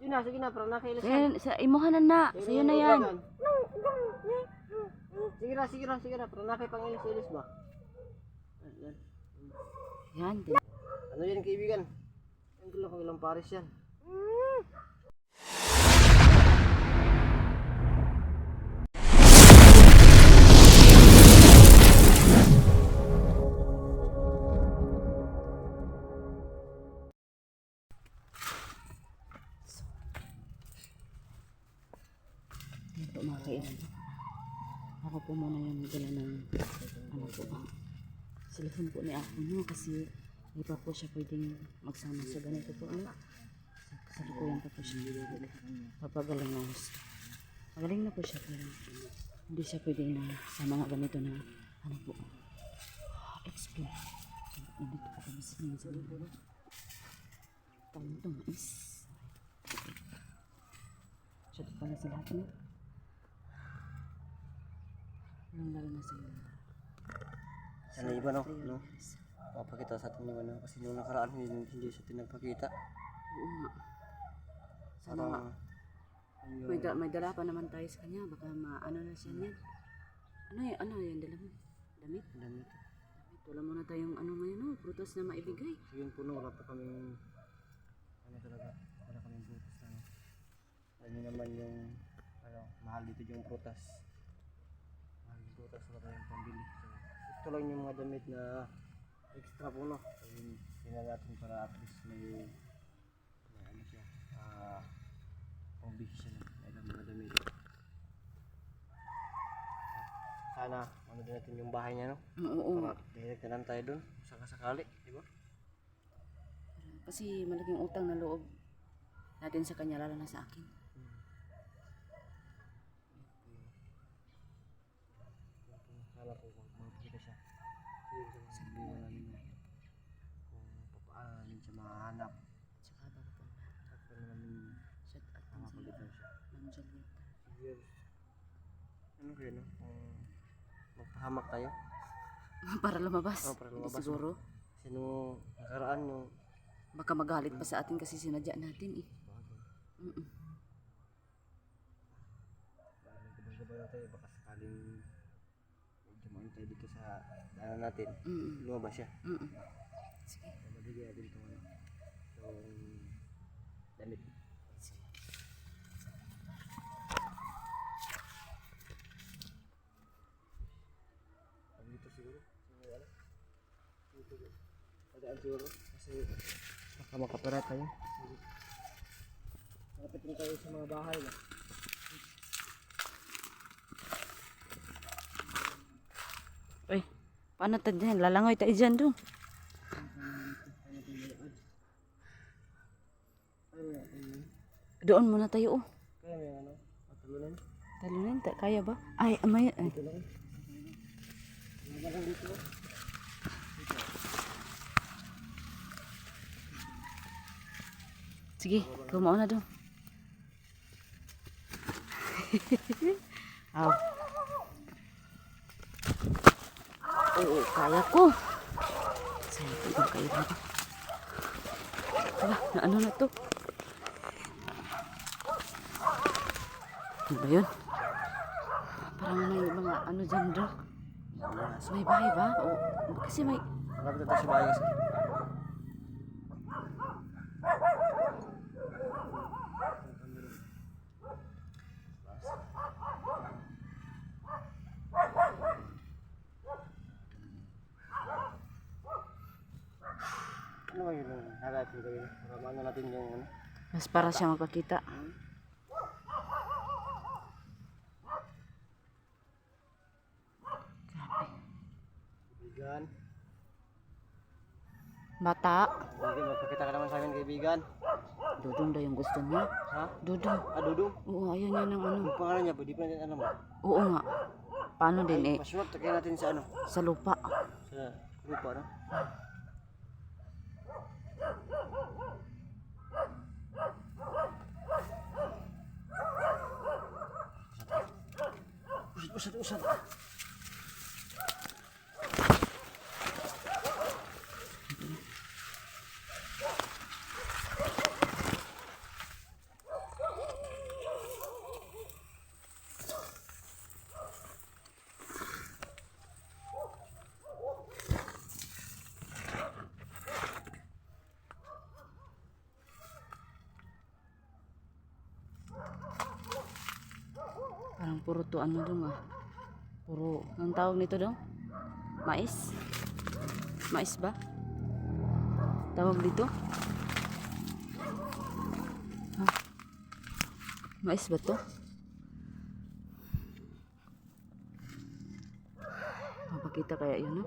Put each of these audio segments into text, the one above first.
Sige na, para nakailas Sa imuhanan na. Sa'yo na yan. Sige na, para nakaipangilis-ilis ba? Yan. Ano yan kaibigan? Ang gulo kong ilang pares yan. Ito mga kailan. Ako po muna yung nagdala ng ano po. Cellphone po ni ako no kasi hindi pa po siya pwedeng magsama sa ganito po. Ano? Sa lukuyan pa po siya. Papagaling na gusto. Magaling na po siya pero hindi siya pwedeng na sa mga ganito na ano po. Explore. Nandito po kami sa mga tong is. Siya pala sila ito. Lalo na sa'yo. Sana iba no? Mapakita sa atin yung ano. Kasi nung nakaraan hindi siya pinagpakita. Oo nga. Sana nga. May dala pa naman tayo sa kanya. Baka maano na siya niyan. Ano yan dala mo? Damit? Damit. Wala muna tayong ano ngayon no? Prutas na maibigay. So yun po no, wala pa kaming ano talaga. Wala kaming prutas na. Ano naman yung ano, mahal dito yung prutas. Butas na tayong pambili. So, ito lang yung mga damit na extra po no. So, yun natin para at least may ano siya. Pambili siya na mga damit. Sana ano din natin yung bahay niya no. Oo. Para direktanan tayo dun. Sakasakali, di ba? Kasi malaking utang na loob natin sa kanya lalo na sa akin. Sana po kung makikita siya. Sabihin namin niya kung paano namin siya mahanap. Tsaka bago pa na. Sakto namin Shout out din makapagitaw siya. Ma'am Julieta. Yes. Ano kayo no? Kung magpahamak tayo. Para lumabas. Para lumabas. Siguro. Kasi nung nakaraan yung Baka magalit pa sa atin kasi sinadya natin eh. gabay na tayo. Baka sakaling dumaan tayo dito sa daanan natin. Lumabas siya. Sige. Mabigyan natin itong ano. Itong damit. Dito siguro. Dito. Padaan siguro. Kasi baka makapera tayo. Nakapitin tayo sa mga bahay na. Uy, paano tayo dyan? Lalangoy tayo dyan doon. Doon muna tayo oh. Kaya may ano? Matalunan? Talunin, kaya ba? Ay, amay. Dito lang. Nabalang dito. Sige, kumaon na doon. Aw. Oo, kaya ko. Sige, tignan kayo na. Wala, na ano na to? Ano ba yun? Parang may mga ano dyan daw. May bahay ba? O, kasi may... Malapit na tayo sa bahay kasi. Ano ba yun? Nagati ko yun. Para maano natin yung ano. Mas para siya magpakita. Kaibigan. Bata. Hindi, magpakita ka naman sa amin kaibigan. Dudong daw yung gusto niya. Ha? Dudong. Dudong? Oo, ayaw niya ng ano. Ang pangalan niya, di pa natin alam ba? Oo nga. Paano din eh? Paswag, takay natin sa ano? Sa lupa. Sa grupo, ano? Usad. puro to ano dong ah. Puro, ang tawag nito dong? Mais? Mais ba? Tawag dito? Ha? Mais ba to? Mapakita kaya yun, no?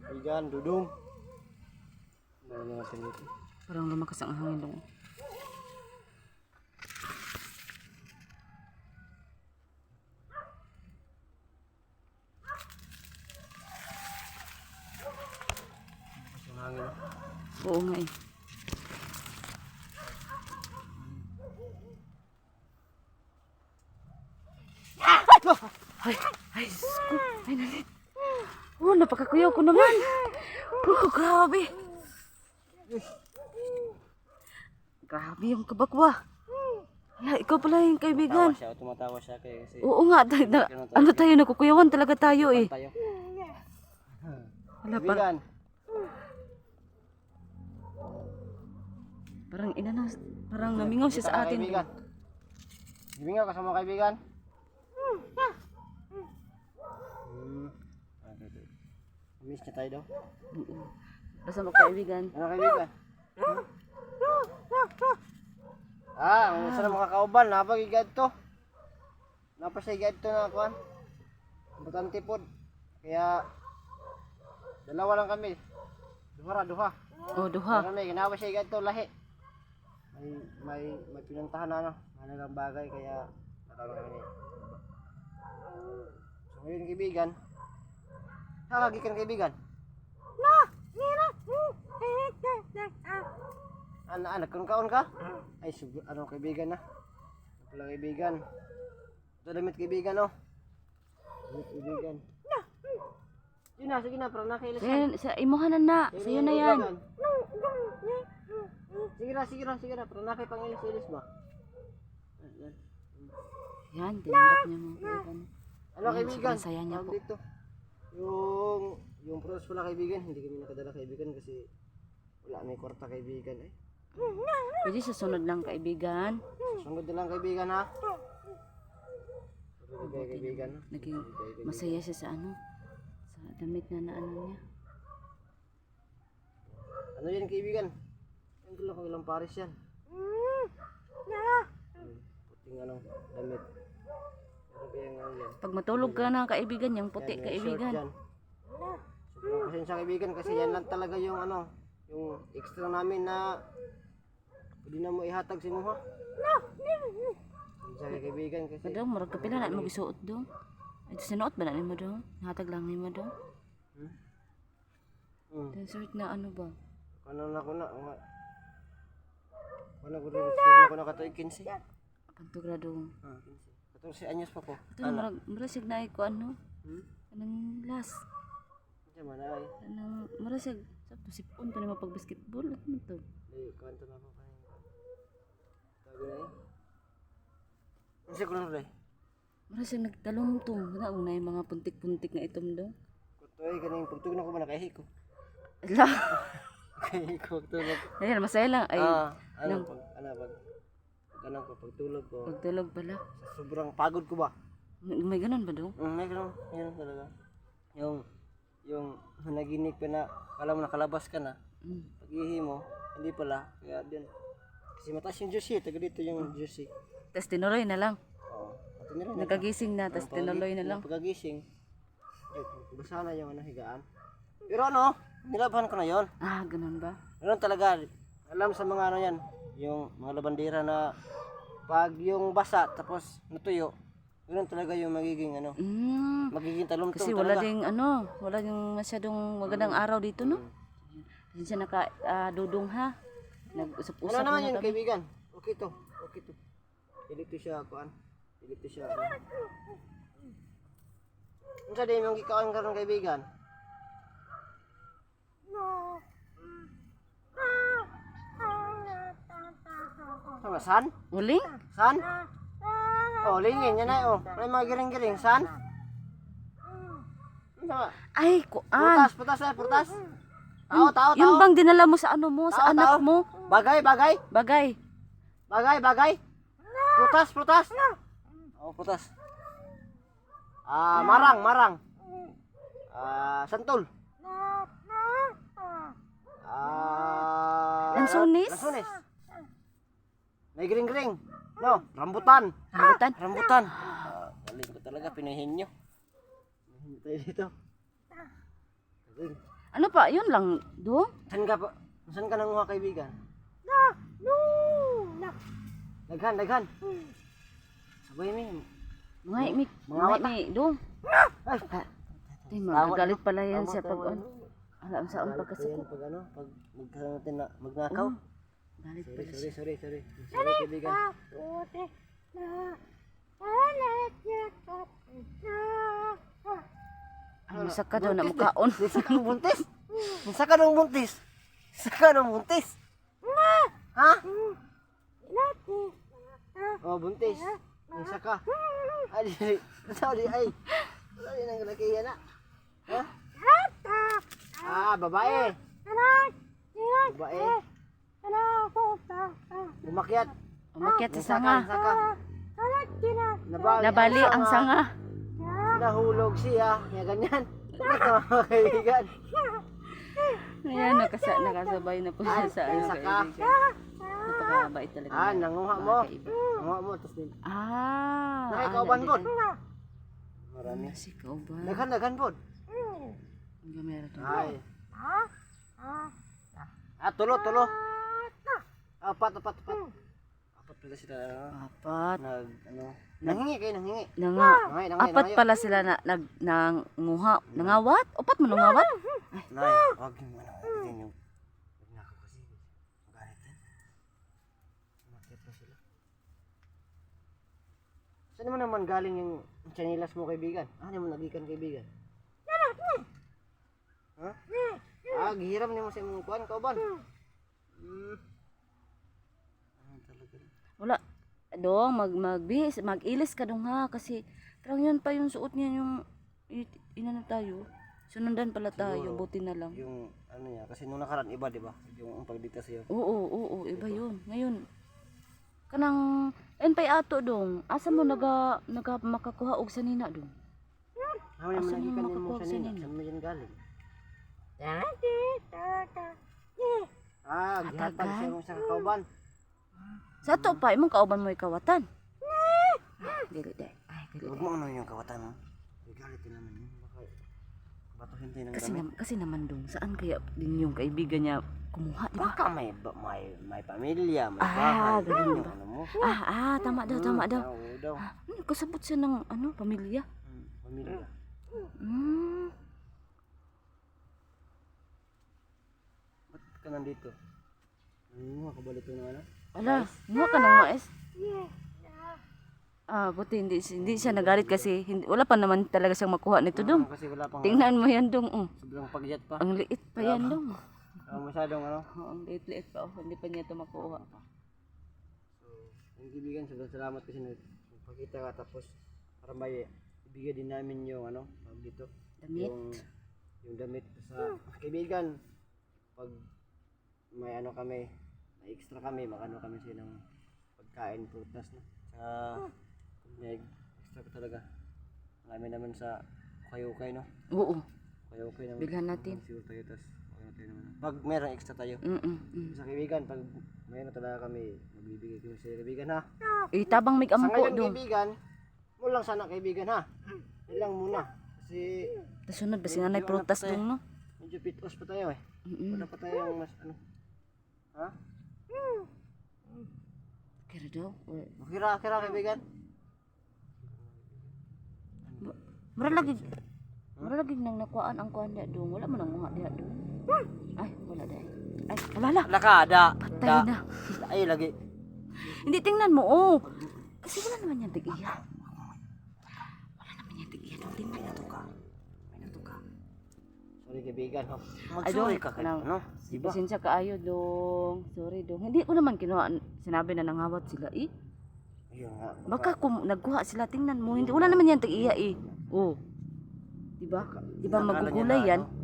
Kaibigan, dudong. Ano natin dito? Parang lumakas ang hangin dong. Ang hangin. Oo nga eh. Ay, ay, sko. Ay, nalit. Oh, napakakuyaw ko naman. Oh, grabe. Grabe yung kabakwa. Hala, ikaw pala yung kaibigan. Tumatawa siya kasi Oo nga, ano tayo, nakukuyawan talaga tayo eh. tayo. Hala, Kaibigan, parang inano, parang namingaw siya sa atin. kaibigan. Kaibigan, kasama kaibigan. Miss niya tayo daw. Basta magkaibigan. Ano kaibigan? Ang isa na makakauban, napag-igad to. Napasigad to na kuan. Butante pod. Kaya dalawa lang kami. Duha. Oh, duha. Pero may ginawa siya igad to lahi. May pinuntahan na ano, mahalagang bagay kaya natawag kami. So ngayon kaibigan, hakagikan kaibigan. Nagkaon ka? Ay, ano kaibigan na? Wala kaibigan. Ito damit kaibigan, no? Damit kaibigan. Yun na, sige na, para nakailasan. Sa imuhanan na, sa'yo na yan. Sige na, para nakaipangilis-ilis ba? Yan, tinanggap niya mga kaibigan. Ano Ayun, kaibigan? sobrang saya niya Tawag po. dito. Yung pros pala kaibigan, hindi kami nakadala kaibigan kasi wala may kwarta kaibigan eh. Pwede sa sunod lang kaibigan. Sunod na lang kaibigan ha. Sunod na kaibigan ha. Naging masaya siya sa ano, sa damit na naano niya. Ano yan kaibigan? Ang gulo kong ilang pares yan. Puting anong damit. Ano ba yung ano yan? Pag matulog ka na kaibigan, yung puti Yan, may short kaibigan. dyan. Sobrang pasensya kaibigan kasi yan lang talaga yung ano, yung extra namin na pwede na mo ihatag si mo ha. Pasensya kaibigan kasi. Kadong, marag kapila na mo gisuot dong. Ito sinuot ba na mo dong? Nahatag lang ni mo dong? Sort na ano ba? Ano na ko na. Ano ko rin na ko na katoy 15. Pantugradong. 14 anyos pa po. Ito na marasig na ko ano? Anong last? Diyan man ay. Anong marasig? Sakto sipon to na mapag-basketball. Ano man to? Di kanto na po kayo. Tago na eh. Ano siya kuno rin? Marasig nagtalumtong. Una yung mga puntik-puntik na itom dong. Kutoy kaning pagtugog na ko man nakahi ko. Ala! Kahi ko tulog. Ayan, masaya lang. Ay, Ano ko pagtulog ko. pagtulog pala. Sa sobrang pagod ko ba? May ganun ba dong? May ganun talaga. Yung naginig pa na, kala mo nakalabas ka na, pag-ihi mo, hindi pala, kaya din. Kasi mataas yung juicy, taga dito yung juicy. Tapos tinuloy na lang. Oo. Pati nila na. Nakagising na, tapos tinuloy na lang. Pagkagising, basa na yung higaan. Pero ano, nilabahan ko na yon. Ah, ganun ba? Ganun talaga, alam sa mga ano yan, yung mga labandera na pag yung basa tapos natuyo, ganun talaga yung magiging ano, magiging talumtong Kasi talaga. wala ding ano, wala ding masyadong magandang araw dito, no? Hindi siya naka-dudong ha. Nag-usap-usap Ano naman na yun kami. kaibigan? Okay to. Dito siya kuan. Dito siya. Unsa din yung gikaon karon kaibigan? Sama san? Uling? San? Oh, lingin yan ay oh. May mga giring-giring san? Sama. Ay, kuan. Putas. Tao. Yung bang dinala mo sa ano mo, sa Tao, anak tao. mo? Bagay. Bagay. Prutas. Oh, prutas. Marang. Santol. Lansunis? May gring. No, rambutan. Rambutan? Galing ko talaga, pinahin nyo. Pinahin tayo dito. Galing. Ano pa? Yun lang, Dong? Saan ka nanguha, kaibigan? Daghan. Sabay mi. Mga mi, Dong. Ay, Ay, magagalit pala yan Tama, siya pag tama. ano. Alam saan pagkasako. Pag magkakaroon na magnakaw. Galit pala siya. Sorry, kaibigan. Ay, masaka daw na mukhaon. Saka nung buntis. Ha? Oh, buntis. May saka. Sorry, ay. Sorry nang laki yan na. Ha? Babae. Umakyat. Umakyat sa sanga. Saka. Nabali ang sanga. Nahulog siya. Kaya ganyan. Mga kaibigan. Ayan, nakasabay na po siya sa ano saka. kaibigan. Napakabait talaga. Nanguha mga mo. kaibigan. Nanguha mo. Tapos din. Nakikauban Nakikauban po. Marami. Si kauban. Daghan po. Ang gamera to. Ay. Tulo. Apat. Apat pala sila. Apat. Nanghingi. Apat pala sila na nanguha. Nangawat? Upat mo nangawat? Nay, wag mo na. Hindi yung nagnakaw kasi. Magalit yan. Umakyat na sila. Saan naman galing yung chanilas mo, kaibigan? Ano mo nagikan, kaibigan? Ha? Gihiram niyo mo sa imong kuwan, kauban. Talaga. Wala. Dong, mag-ilis ka dong ha. Kasi, parang yun pa yung suot niya yung, inano tayo. Sunundan pala tayo, Siguro, buti na lang. Yung, ano niya, kasi nung nakaraan iba, di ba? Yung pagdita sa'yo. Oo, iba yun. Ngayon, kanang, ayun pa'y ato dong. Asa mo naga makakuha og sanina dong? How yung Asan nagikan mo mo makakuha sa nina? sanina? Saan mo yan galing? Gihapag Hatagan? siya mo sa kakauban. Sa ato pa, imong kauban mo ikawatan. Dili, day. Ay, dili. Huwag mo ano yung kawatan mo. Galit din naman yun. Baka batuhin din ng damit. Kasi naman dong, saan kaya din yung kaibigan niya kumuha, di ba? Baka may pamilya, may Ah, bahay. ganun Yung ba? ano mo. Tama daw. Oo daw. Kasabot siya ng pamilya. Pamilya. Ba't ka nandito? Nangunguha ka ba dito ng ano? Ala, nga ka na mais. Buti hindi siya nagalit kasi wala pa naman talaga siyang makuha nito dong. Kasi wala pang Tingnan mo yan dong. sobrang pagyat pa. Ang liit pa yan dong. Masyadong ano. Ang liit pa. Hindi pa niya ito makuha. So, yung kaibigan, sobrang salamat kasi nagpakita ka tapos para may ibigay din namin yung ano, tawag dito. Damit. Yung damit sa kaibigan. Pag may ano kami, may extra kami, makano kami siya ng pagkain, prutas na. May extra ko talaga. Marami naman sa ukay-ukay, no? Oo. Ukay-ukay naman. Bilhan natin. Siguro tayo, tas ano tayo naman. Pag meron extra tayo. Sa kaibigan, pag mayroon talaga kami, magbibigay kami sa kaibigan, ha? Tabang mig Sa ampo ngayon, dong. kaibigan, mo lang sana kaibigan, ha? Ilang muna. Kasi Tasunod ba sinanay prutas dong no? medyo pitos pa tayo, eh. Wala pa tayo mas ano. Ha? Kira daw. Kira kaibigan. Mura lagi nang nakuhaan ang kuhan diya dong. Wala man ang mga diya dong. Ay, wala dahil. Ay, alala. Lakada. Patay na. Ay, lagi. Hindi tingnan mo, oh. Kasi wala naman yan tig-iya. Wala naman yan tig-iya. Tingnan na to ka. Sorry kaibigan, ha? Ay, Mag-sorry dong, ka kayo, nang- no? Diba? Pasensya ka ayo dong. Sorry dong. Hindi ko naman kinuha. Sinabi na nangawat sila eh. Ayun nga. Baka kung nagkuha sila, tingnan mo. Hindi, wala naman yan tig-iya eh. Oh. Diba? Diba Akala niya magugulay na, yan? ano,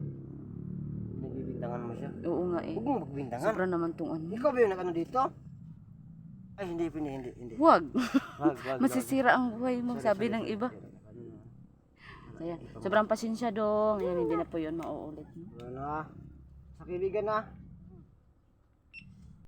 Nagbibintangan mo mo siya. Oo nga eh. Huwag mo magbintangan. Sobra naman tong ano. Ikaw ba yung nag-ano dito? Ay, hindi. Huwag. Wag. Masisira ang buhay mo, sabi ng iba. Kaya, sobrang pasensya dong. Ngayon, hindi na po yun mauulit. No? Ano na? Sa kaibigan na.